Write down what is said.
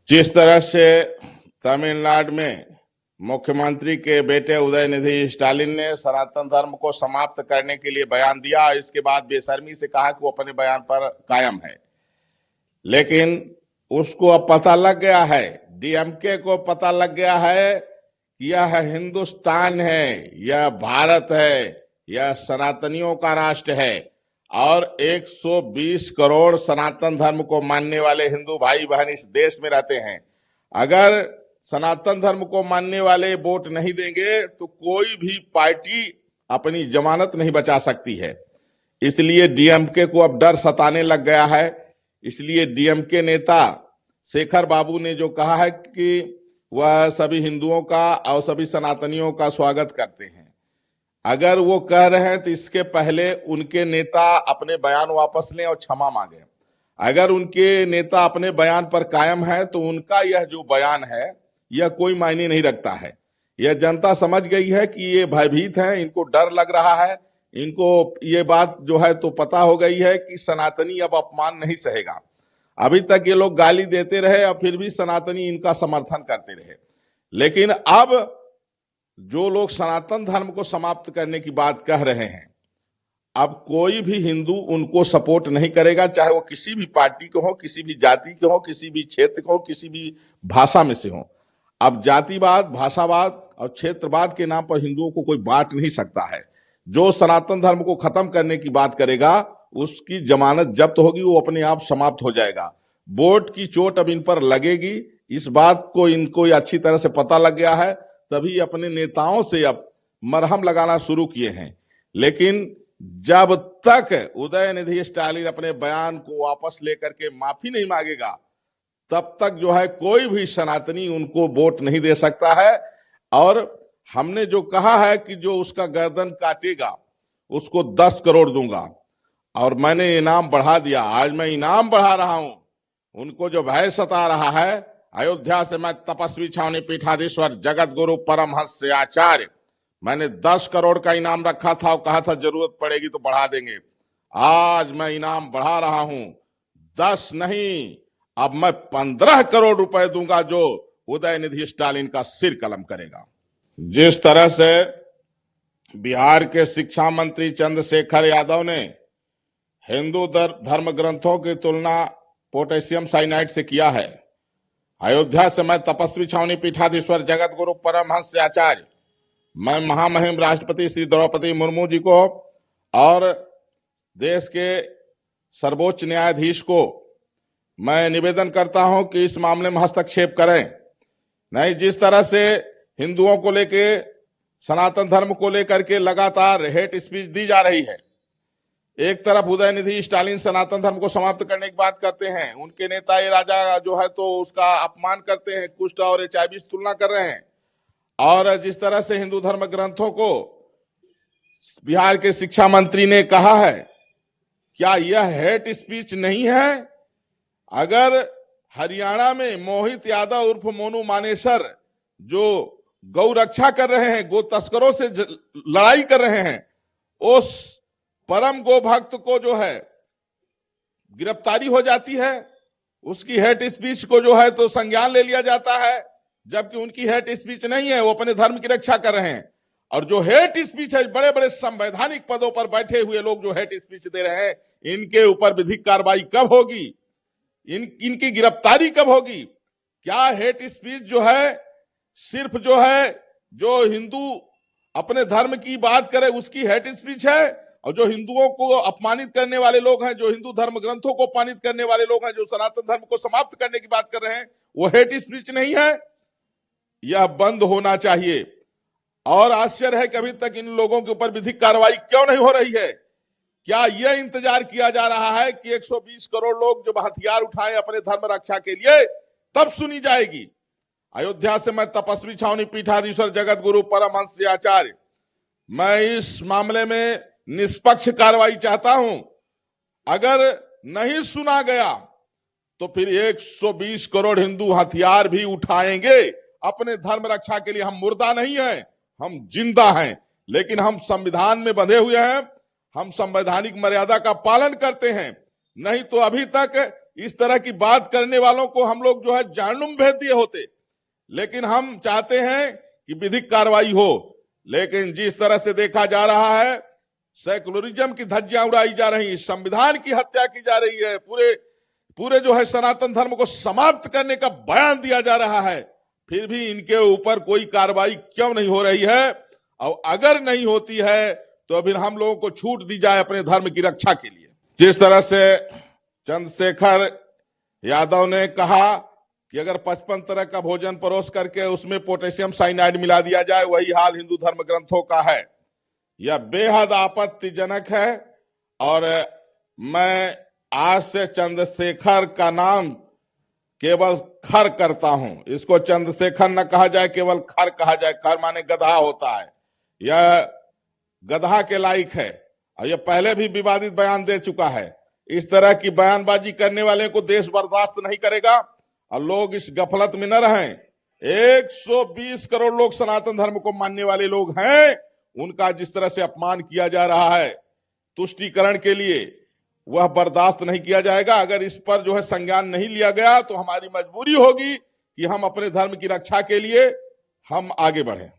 जिस तरह से तमिलनाडु में मुख्यमंत्री के बेटे उदयनिधि स्टालिन ने सनातन धर्म को समाप्त करने के लिए बयान दिया, इसके बाद बेशर्मी से कहा कि वो अपने बयान पर कायम है। लेकिन उसको अब पता लग गया है, डीएमके को पता लग गया है कि यह हिंदुस्तान है, यह भारत है, यह सनातनियों का राष्ट्र है और 120 करोड़ सनातन धर्म को मानने वाले हिंदू भाई बहन इस देश में रहते हैं। अगर सनातन धर्म को मानने वाले वोट नहीं देंगे तो कोई भी पार्टी अपनी जमानत नहीं बचा सकती है। इसलिए डीएमके को अब डर सताने लग गया है। इसलिए डीएमके नेता शेखर बाबू ने जो कहा है कि वह सभी हिंदुओं का और सभी सनातनियों का स्वागत करते हैं, अगर वो कह रहे हैं तो इसके पहले उनके नेता अपने बयान वापस लें और क्षमा मांगे। अगर उनके नेता अपने बयान पर कायम है तो उनका यह जो बयान है यह कोई मायने नहीं रखता है। यह जनता समझ गई है कि ये भयभीत है, इनको डर लग रहा है, इनको ये बात जो है तो पता हो गई है कि सनातनी अब अपमान नहीं सहेगा। अभी तक ये लोग गाली देते रहे और फिर भी सनातनी इनका समर्थन करते रहे, लेकिन अब जो लोग सनातन धर्म को समाप्त करने की बात कह रहे हैं, अब कोई भी हिंदू उनको सपोर्ट नहीं करेगा, चाहे वो किसी भी पार्टी के हो, किसी भी जाति के हो, किसी भी क्षेत्र के हो, किसी भी भाषा में से हो। अब जातिवाद, भाषावाद और क्षेत्रवाद के नाम पर हिंदुओं को कोई बांट नहीं सकता है। जो सनातन धर्म को खत्म करने की बात करेगा उसकी जमानत जब्त होगी, वो अपने आप समाप्त हो जाएगा। वोट की चोट अब इन पर लगेगी, इस बात को इनको अच्छी तरह से पता लग गया है, तभी अपने नेताओं से अब मरहम लगाना शुरू किए हैं। लेकिन जब तक उदयनिधि स्टालिन अपने बयान को वापस लेकर के माफी नहीं मांगेगा तब तक जो है कोई भी सनातनी उनको वोट नहीं दे सकता है। और हमने जो कहा है कि जो उसका गर्दन काटेगा उसको 10 करोड़ दूंगा, और मैंने इनाम बढ़ा दिया। आज मैं इनाम बढ़ा रहा हूं। उनको जो भय सता रहा है, अयोध्या से मैं तपस्वी छावनी पीठाधीश्वर जगत गुरु परमहंस से आचार्य, मैंने 10 करोड़ का इनाम रखा था और कहा था जरूरत पड़ेगी तो बढ़ा देंगे। आज मैं इनाम बढ़ा रहा हूं, 10 नहीं, अब मैं 15 करोड़ रुपए दूंगा जो उदयनिधि स्टालिन का सिर कलम करेगा। जिस तरह से बिहार के शिक्षा मंत्री चंद्रशेखर यादव ने हिंदू धर्म ग्रंथों की तुलना पोटेशियम साइनाइड से किया है, अयोध्या से मैं तपस्वी छावनी पीठाधीश्वर जगत गुरु परमहंस से आचार्य, मैं महामहिम राष्ट्रपति श्री द्रौपदी मुर्मू जी को और देश के सर्वोच्च न्यायाधीश को मैं निवेदन करता हूं कि इस मामले में हस्तक्षेप करें। नहीं, जिस तरह से हिंदुओं को लेके, सनातन धर्म को लेकर के लगातार हेट स्पीच दी जा रही है। एक तरफ उदयनिधि स्टालिन सनातन धर्म को समाप्त करने की बात करते हैं, उनके नेता ये राजा जो है तो उसका अपमान करते हैं, कुष्ठ और HIV से तुलना कर रहे हैं। और जिस तरह से हिंदू धर्म ग्रंथों को बिहार के शिक्षा मंत्री ने कहा है, क्या यह हेट स्पीच नहीं है? अगर हरियाणा में मोहित यादव उर्फ मोनू मानेसर जो गौ रक्षा कर रहे हैं, गो तस्करों से लड़ाई कर रहे हैं, उस परम गो भक्त को जो है गिरफ्तारी हो जाती है, उसकी हेट स्पीच को जो है तो संज्ञान ले लिया जाता है, जबकि उनकी हेट स्पीच नहीं है, वो अपने धर्म की रक्षा कर रहे हैं। और जो हेट स्पीच है, बड़े बड़े संवैधानिक पदों पर बैठे हुए लोग जो हेट स्पीच दे रहे हैं, इनके ऊपर विधिक कार्रवाई कब होगी? इनकी गिरफ्तारी कब होगी? क्या हेट स्पीच जो है सिर्फ जो है जो हिंदू अपने धर्म की बात करे उसकी हेट स्पीच है, और जो हिंदुओं को अपमानित करने वाले लोग हैं, जो हिंदू धर्म ग्रंथों को अपमानित करने वाले लोग हैं, जो सनातन धर्म को समाप्त करने की बात कर रहे हैं, वो हेट स्पीच नहीं है? यह बंद होना चाहिए। और आश्चर्य है कि अभी तक इन लोगों के ऊपर विधिक कार्रवाई क्यों नहीं हो रही है? क्या यह इंतजार किया जा रहा है कि 120 करोड़ लोग जब हथियार उठाएं अपने धर्म रक्षा के लिए तब सुनी जाएगी? अयोध्या से मैं तपस्वी छावनी पीठाधीश्वर जगत गुरु परमहंस से आचार्य, मैं इस मामले में निष्पक्ष कार्रवाई चाहता हूं। अगर नहीं सुना गया तो फिर 120 करोड़ हिंदू हथियार भी उठाएंगे अपने धर्म रक्षा के लिए। हम मुर्दा नहीं हैं, हम जिंदा हैं, लेकिन हम संविधान में बंधे हुए हैं, हम संवैधानिक मर्यादा का पालन करते हैं। नहीं तो अभी तक इस तरह की बात करने वालों को हम लोग जो है जहन्नुम भेज दिए होते। लेकिन हम चाहते हैं कि विधिक कार्रवाई हो, लेकिन जिस तरह से देखा जा रहा है, सेकुलरिज्म की धज्जियां उड़ाई जा रही, संविधान की हत्या की जा रही है, पूरे जो है सनातन धर्म को समाप्त करने का बयान दिया जा रहा है, फिर भी इनके ऊपर कोई कार्रवाई क्यों नहीं हो रही है? और अगर नहीं होती है तो फिर हम लोगों को छूट दी जाए अपने धर्म की रक्षा के लिए। जिस तरह से चंद्रशेखर यादव ने कहा कि अगर 55 तरह का भोजन परोस करके उसमें पोटेशियम साइनाइड मिला दिया जाए, वही हाल हिंदू धर्म ग्रंथों का है। यह बेहद आपत्तिजनक है और मैं आज से चंद्रशेखर का नाम केवल खर करता हूं। इसको चंद्रशेखर न कहा जाए, केवल खर कहा जाए। खर माने गधा होता है, यह गधा के लायक है और यह पहले भी विवादित बयान दे चुका है। इस तरह की बयानबाजी करने वाले को देश बर्दाश्त नहीं करेगा और लोग इस गफलत में न रहें। 120 करोड़ लोग सनातन धर्म को मानने वाले लोग हैं, उनका जिस तरह से अपमान किया जा रहा है तुष्टीकरण के लिए, वह बर्दाश्त नहीं किया जाएगा। अगर इस पर जो है संज्ञान नहीं लिया गया तो हमारी मजबूरी होगी कि हम अपने धर्म की रक्षा के लिए हम आगे बढ़ें।